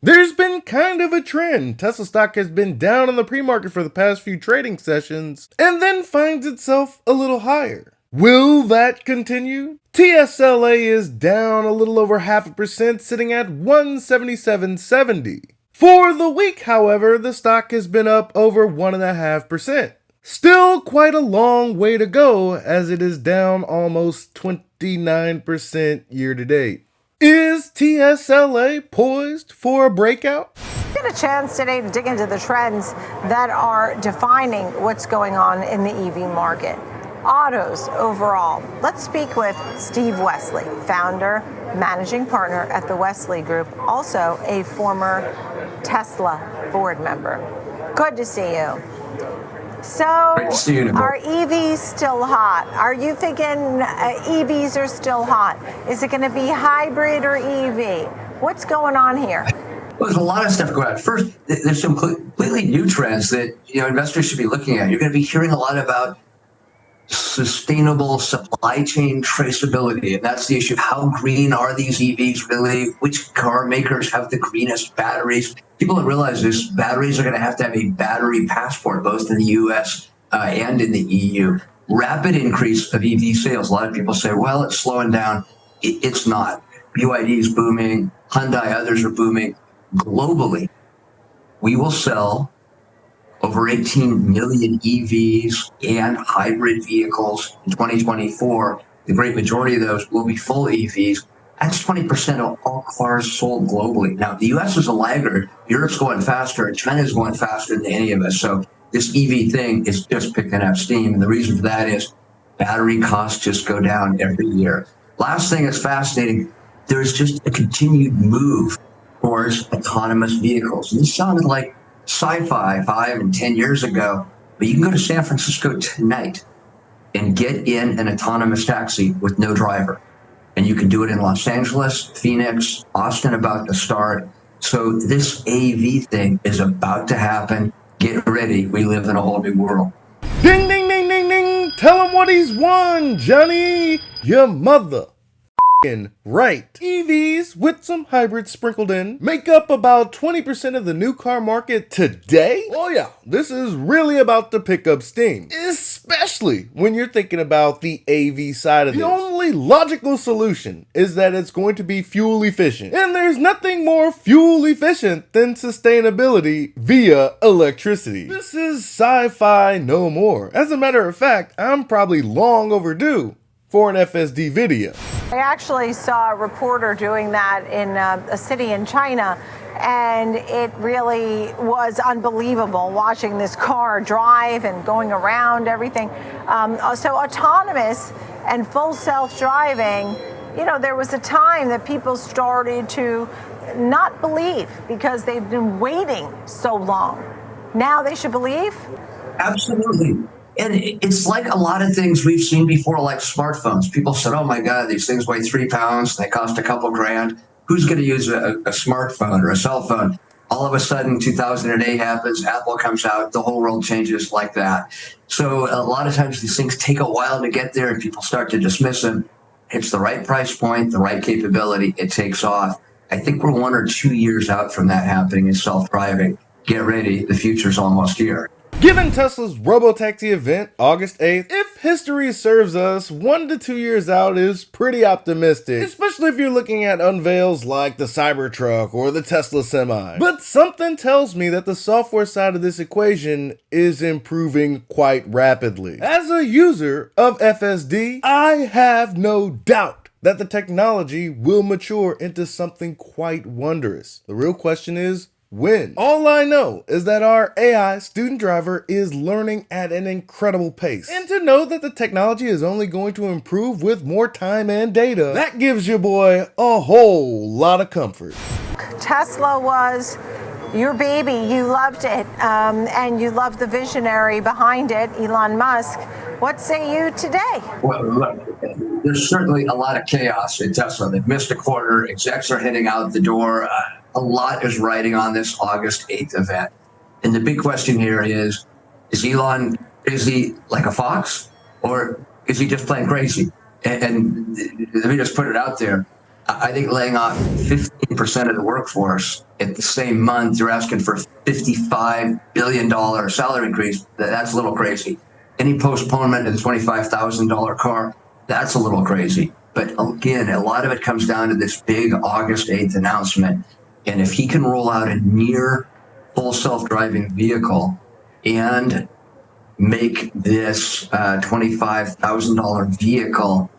There's been kind of a trend. Tesla stock has been down in the pre-market for the past few trading sessions and then finds itself a little higher. Will that continue? TSLA is down a little over 0.5%, sitting at 177.70. For the week, however, the stock has been up over 1.5%. Still quite a long way to go, as it is down almost 29% year to date. Is TSLA poised for a breakout? Get a chance today to dig into the trends that are defining what's going on in the EV market. Autos overall. Let's speak with Steve Wesley, founder, managing partner at the Wesley Group, also a former Tesla board member. Good to see you. So, Great to see you, Nicole. Are EVs still hot? Are you thinking EVs are still hot? Is it going to be hybrid or EV? What's going on here? Well, there's a lot of stuff going on. First, there's some completely new trends that investors should be looking at. You're going to be hearing a lot about sustainable supply chain traceability, and that's the issue. How green are these EVs really? Which car makers have the greenest batteries? People don't realize this. Batteries are going to have a battery passport, both in the US and in the EU. Rapid increase of EV sales. A lot of people say, well, it's slowing down. It's not. BYD is booming. Hyundai, others are booming. Globally, we will sell over 18 million EVs and hybrid vehicles in 2024. The great majority of those will be full EVs. That's 20% of all cars sold globally. Now, the US is a laggard. Europe's going faster, and China's going faster than any of us. So this EV thing is just picking up steam. And the reason for that is battery costs just go down every year. Last thing that's fascinating, there's just a continued move towards autonomous vehicles. And this sounded like sci-fi 5 and 10 years ago, but you can go to San Francisco tonight and get in an autonomous taxi with no driver. And you can do it in Los Angeles, Phoenix, Austin about to start. So this AV thing is about to happen. Get ready. We live in a whole new world. Ding, ding, ding, ding, ding. Tell him what he's won, Johnny. Your mother. Right. EVs with some hybrids sprinkled in make up about 20% of the new car market today. Oh yeah, this is really about to pick up steam, especially when you're thinking about the AV side of this. The only logical solution is that it's going to be fuel efficient, and there's nothing more fuel efficient than sustainability via electricity. This is sci-fi no more. As a matter of fact, I'm probably long overdue for an FSD video. I actually saw a reporter doing that in a city in China, and it really was unbelievable watching this car drive and going around everything. So autonomous and full self-driving, there was a time that people started to not believe because they've been waiting so long. Now they should believe? Absolutely. And it's like a lot of things we've seen before, like smartphones. People said, oh my God, these things weigh 3 pounds. They cost a couple grand. Who's going to use a smartphone or a cell phone? All of a sudden, 2008 happens, Apple comes out, the whole world changes like that. So a lot of times these things take a while to get there and people start to dismiss them. It's the right price point, the right capability, it takes off. I think we're 1 or 2 years out from that happening in self-driving. Get ready, the future's almost here. Given Tesla's robotaxi event August 8th, if history serves us, 1 to 2 years out is pretty optimistic, especially if you're looking at unveils like the Cybertruck or the Tesla Semi. But something tells me that the software side of this equation is improving quite rapidly. As a user of FSD, I have no doubt that the technology will mature into something quite wondrous. The real question is, when? All I know is that our AI student driver is learning at an incredible pace. And to know that the technology is only going to improve with more time and data, that gives your boy a whole lot of comfort. Tesla was your baby. You loved it, and you loved the visionary behind it, Elon Musk. What say you today? Well, look, there's certainly a lot of chaos in Tesla. They've missed a quarter. Execs are heading out the door. A lot is riding on this August 8th event. And the big question here is Elon crazy like a fox, or is he just plain crazy? And let me just put it out there. I think laying off 15% of the workforce at the same month, you're asking for a $55 billion salary increase. That's a little crazy. Any postponement of the $25,000 car, that's a little crazy. But again, a lot of it comes down to this big August 8th announcement. And if he can roll out a near full self-driving vehicle and make this $25,000 vehicle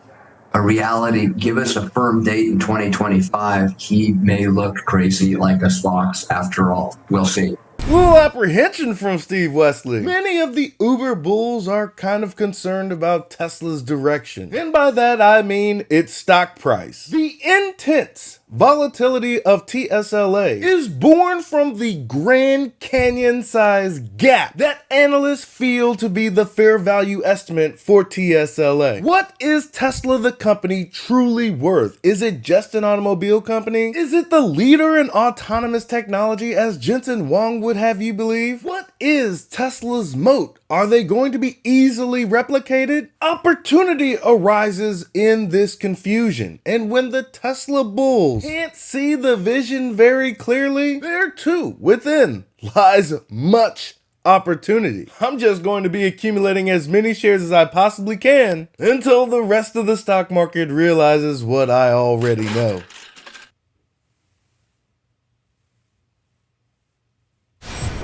a reality, give us a firm date in 2025, he may look crazy like a fox after all. We'll see. Little apprehension from Steve Wesley. Many of the Uber bulls are kind of concerned about Tesla's direction. And by that I mean its stock price. The intense volatility of TSLA is born from the Grand Canyon-sized gap that analysts feel to be the fair value estimate for TSLA. What is Tesla the company truly worth? Is it just an automobile company? Is it the leader in autonomous technology as Jensen Huang would have you believe? What is Tesla's moat? Are they going to be easily replicated? Opportunity arises in this confusion, and when the Tesla bulls can't see the vision very clearly, there too, within, lies much opportunity. I'm just going to be accumulating as many shares as I possibly can until the rest of the stock market realizes what I already know.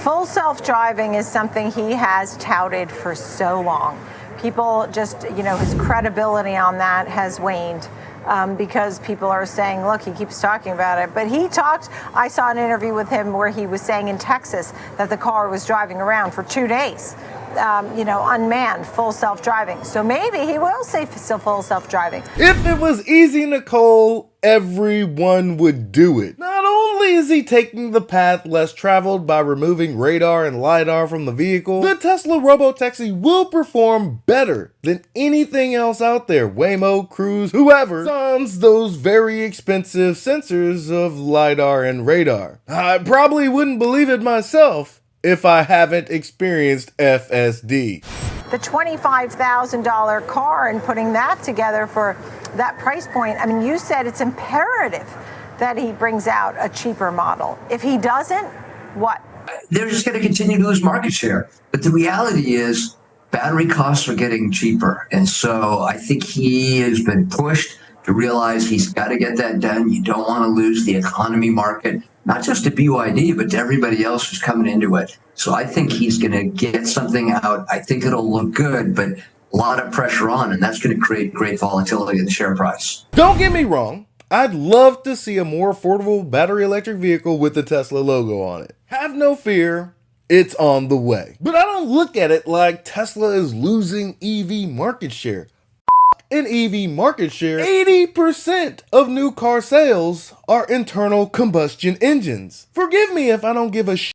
Full self-driving is something he has touted for so long. People just, his credibility on that has waned because people are saying, look, he keeps talking about it. But I saw an interview with him where he was saying in Texas that the car was driving around for 2 days, unmanned, full self-driving. So maybe he will say full self-driving. If it was easy, Nicole, everyone would do it. Not only is he taking the path less traveled by removing radar and LiDAR from the vehicle, the Tesla Robotaxi will perform better than anything else out there. Waymo, Cruise, whoever, sans those very expensive sensors of LiDAR and radar. I probably wouldn't believe it myself if I haven't experienced FSD. The $25,000 car and putting that together for that price point, I mean, you said it's imperative that he brings out a cheaper model. If he doesn't, what? They're just going to continue to lose market share. But the reality is battery costs are getting cheaper. And so I think he has been pushed to realize he's got to get that done. You don't want to lose the economy market, not just to BYD, but to everybody else who's coming into it. So I think he's going to get something out. I think it'll look good, but a lot of pressure on, and that's going to create great volatility in the share price. Don't get me wrong. I'd love to see a more affordable battery electric vehicle with the Tesla logo on it. Have no fear, it's on the way. But I don't look at it like Tesla is losing EV market share. In EV market share, 80% of new car sales are internal combustion engines. Forgive me if I don't give a shit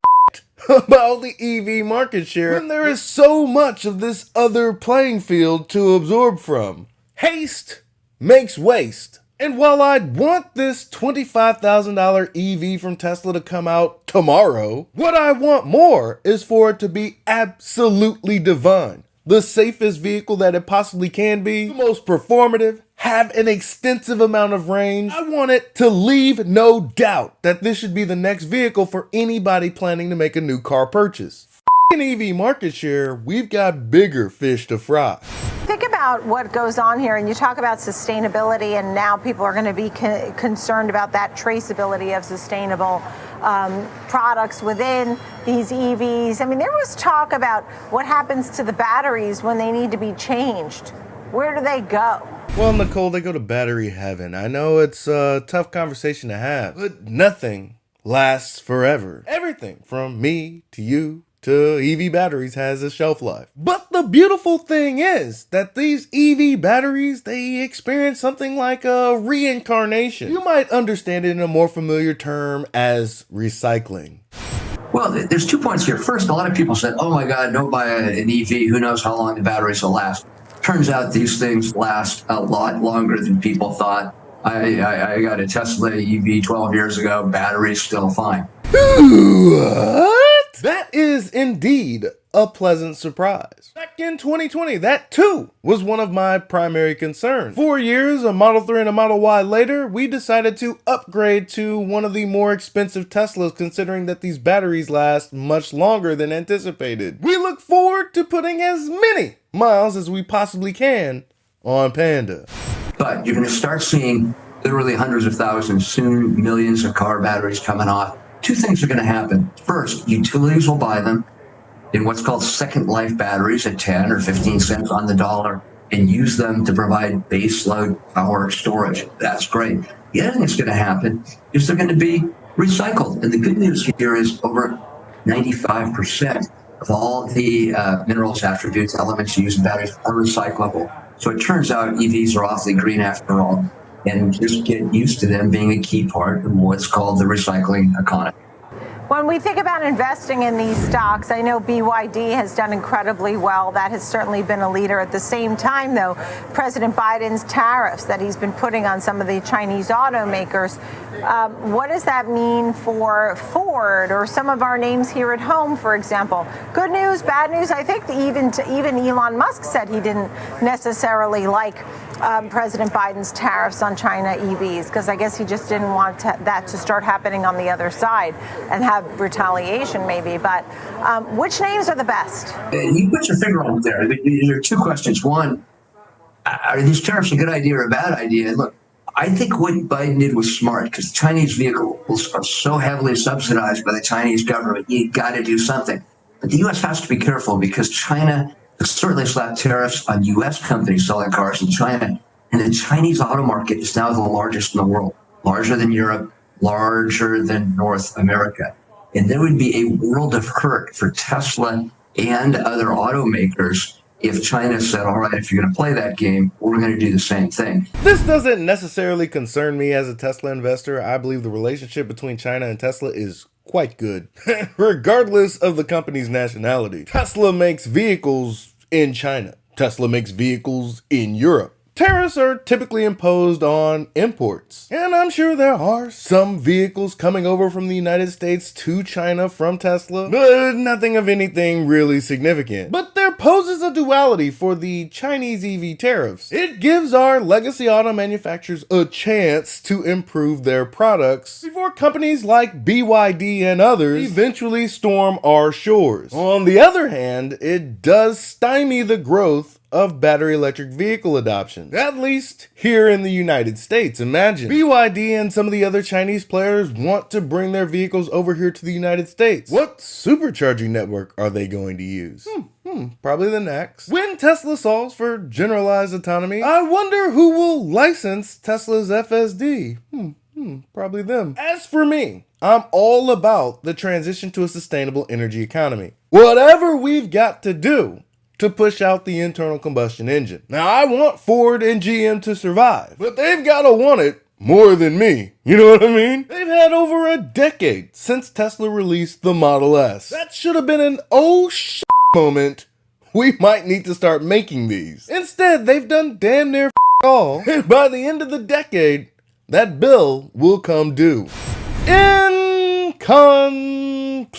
about the EV market share when there is so much of this other playing field to absorb from. Haste makes waste. And while I'd want this $25,000 EV from Tesla to come out tomorrow, what I want more is for it to be absolutely divine. The safest vehicle that it possibly can be, the most performative, have an extensive amount of range. I want it to leave no doubt that this should be the next vehicle for anybody planning to make a new car purchase. In EV market share, we've got bigger fish to fry. Think about what goes on here, and you talk about sustainability, and now people are going to be concerned about that traceability of sustainable products within these EVs. I mean, there was talk about what happens to the batteries when they need to be changed. Where do they go? Well, Nicole, they go to battery heaven. I know it's a tough conversation to have, but nothing lasts forever. Everything from me to you to EV batteries has a shelf life. But the beautiful thing is that these EV batteries, they experience something like a reincarnation. You might understand it in a more familiar term as recycling. Well, there's 2 points here. First, a lot of people said, oh my God, don't buy an EV. Who knows how long the batteries will last? Turns out these things last a lot longer than people thought. I got a Tesla EV 12 years ago. Battery's still fine. What? That is indeed a pleasant surprise. Back in 2020, that too was one of my primary concerns. 4 years, a Model 3 and a Model Y later, we decided to upgrade to one of the more expensive Teslas, considering that these batteries last much longer than anticipated. We look forward to putting as many miles as we possibly can on Panda. But you're going to start seeing literally hundreds of thousands, soon millions of car batteries coming off. Two things are going to happen. First, utilities will buy them in what's called second life batteries at 10 or 15 cents on the dollar and use them to provide base load power storage. That's great. The other thing that's going to happen is they're going to be recycled. And the good news here is over 95% of all the minerals, attributes, elements used in batteries are recyclable. So it turns out EVs are awfully green after all, and just get used to them being a key part of what's called the recycling economy. When we think about investing in these stocks, I know BYD has done incredibly well. That has certainly been a leader. At the same time, though, President Biden's tariffs that he's been putting on some of the Chinese automakers, what does that mean for Ford or some of our names here at home, for example? Good news, bad news? I think even Elon Musk said he didn't necessarily like President Biden's tariffs on China EVs, because I guess he just didn't want that to start happening on the other side and have retaliation maybe. But which names are the best? You put your finger on it there. There are two questions. One, are these tariffs a good idea or a bad idea? Look, I think what Biden did was smart, because Chinese vehicles are so heavily subsidized by the Chinese government. You got to do something. But the U.S. has to be careful, because China certainly slapped tariffs on U.S. companies selling cars in China. And the Chinese auto market is now the largest in the world, larger than Europe, larger than North America. And there would be a world of hurt for Tesla and other automakers if China said, all right, if you're going to play that game, we're going to do the same thing. This doesn't necessarily concern me as a Tesla investor. I believe the relationship between China and Tesla is quite good, regardless of the company's nationality. Tesla makes vehicles in China. Tesla makes vehicles in Europe. Tariffs are typically imposed on imports, and I'm sure there are some vehicles coming over from the United States to China from Tesla, but nothing of anything really significant. But there poses a duality for the Chinese EV tariffs. It gives our legacy auto manufacturers a chance to improve their products before companies like BYD and others eventually storm our shores. On the other hand, it does stymie the growth of battery electric vehicle adoption, at least here in the United States. Imagine BYD and some of the other Chinese players want to bring their vehicles over here to the United States. What supercharging network are they going to use? Probably the next. When Tesla solves for generalized autonomy, I wonder who will license Tesla's FSD. Probably them. As for me, I'm all about the transition to a sustainable energy economy. Whatever we've got to do to push out the internal combustion engine. Now, I want Ford and GM to survive, but they've got to want it more than me. You know what I mean? They've had over a decade since Tesla released the Model S. That should have been an oh shit moment. We might need to start making these. Instead, they've done damn near all. And by the end of the decade, that bill will come due. In conclusion,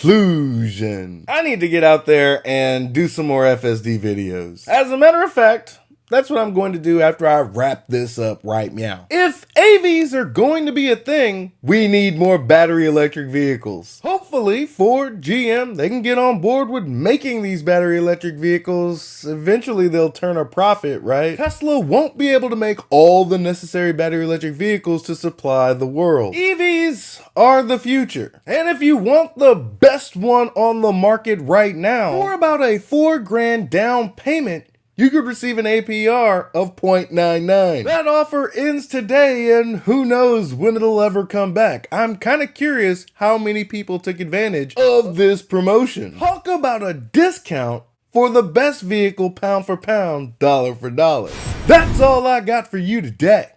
I need to get out there and do some more FSD videos. As a matter of fact, that's what I'm going to do after I wrap this up right now. If AVs are going to be a thing, we need more battery electric vehicles. Hopefully, Ford, GM, they can get on board with making these battery electric vehicles. Eventually, they'll turn a profit, right? Tesla won't be able to make all the necessary battery electric vehicles to supply the world. EVs are the future. And if you want the best one on the market right now, for about a $4,000 down payment, you could receive an APR of 0.99. That offer ends today, and who knows when it'll ever come back. I'm kind of curious how many people took advantage of this promotion. Talk about a discount for the best vehicle pound for pound, dollar for dollar. That's all I got for you today.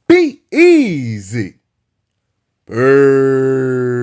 Be easy. Bird.